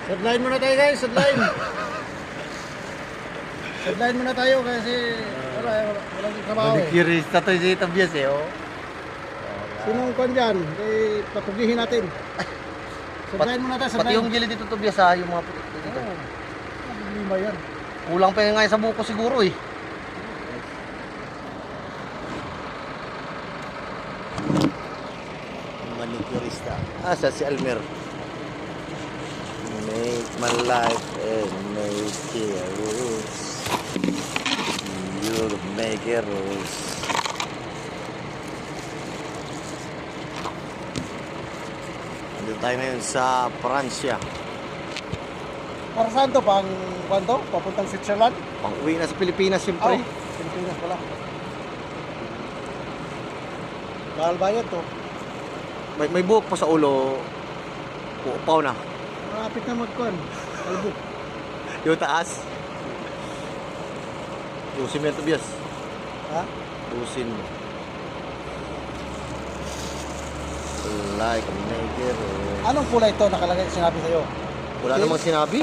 Sideline muna tayo guys, sideline. Sideline muna tayo kasi walang trabaho eh. Manicurista to si Tobias eh, oh. Sinong kwan dyan? Eh, papugihin natin. Sideline muna tayo, Pati sideline. yung gilid dito Tobias ha, yung mga puti dito. Oo. Lima yan. Kulang pa nga sa buko siguro eh. Manicurista. Asa si Almer? Make my life and make it rules. You'll make it rules. Nandito tayo ngayon sa Pransya. Para saan to? Pang kwan to? Papuntang Switzerland? Pang uwi na sa Pilipinas siyempre. Pilipinas pala. Mahal bayad to. May buhok pa sa ulo. Puupaw na. Malapit na magkwan. Albuk. Yung taas. Busin mo yan, Tobias. Ha? Busin mo. Like a maker. Anong kulay ito nakalagay sinabi sa'yo? Wala Okay. namang sinabi.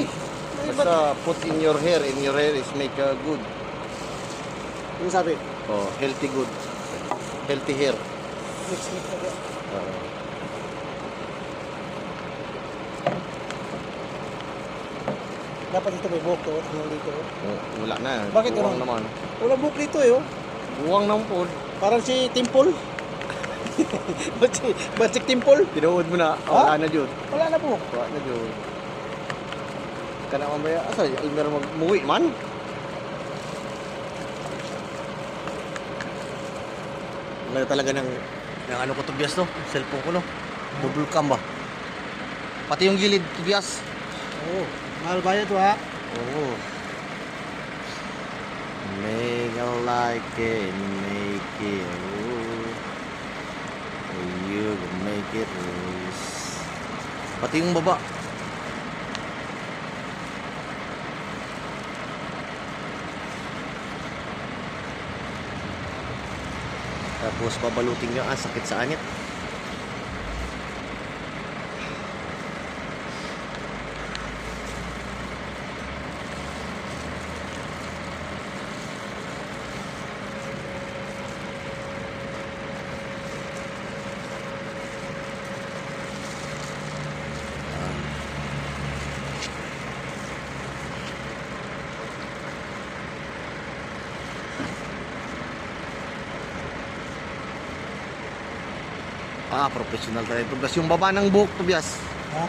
Basta put in your hair. In your hair is make a good. Yung sabi? Oh, healthy good. Healthy hair. Mix na ba? Dapat ito may buhok to. Tingnan dito. Wala na. Bakit Buwang ano? naman. Walang buhok dito eh. Oh. Buwang ng pod. Parang si Timple. Batik Timple. Tinuod mo na. Ha? Wala na Jud. Wala na buhok. Wala na Jud. Kana mamaya. Asa? Almer magmuwi man. Wala talaga ng ano ko Tobias no? Cellphone ko no? Double cam ba? Pati yung gilid Tobias. Oo. Mahal bayad to ha. Oo. Make a like it, make it rules. You can make it rules. Pati yung baba. Tapos pabalutin nyo, sakit sa anit. Professional tayo. Tobias, yung baba ng buhok, Tobias. Ha?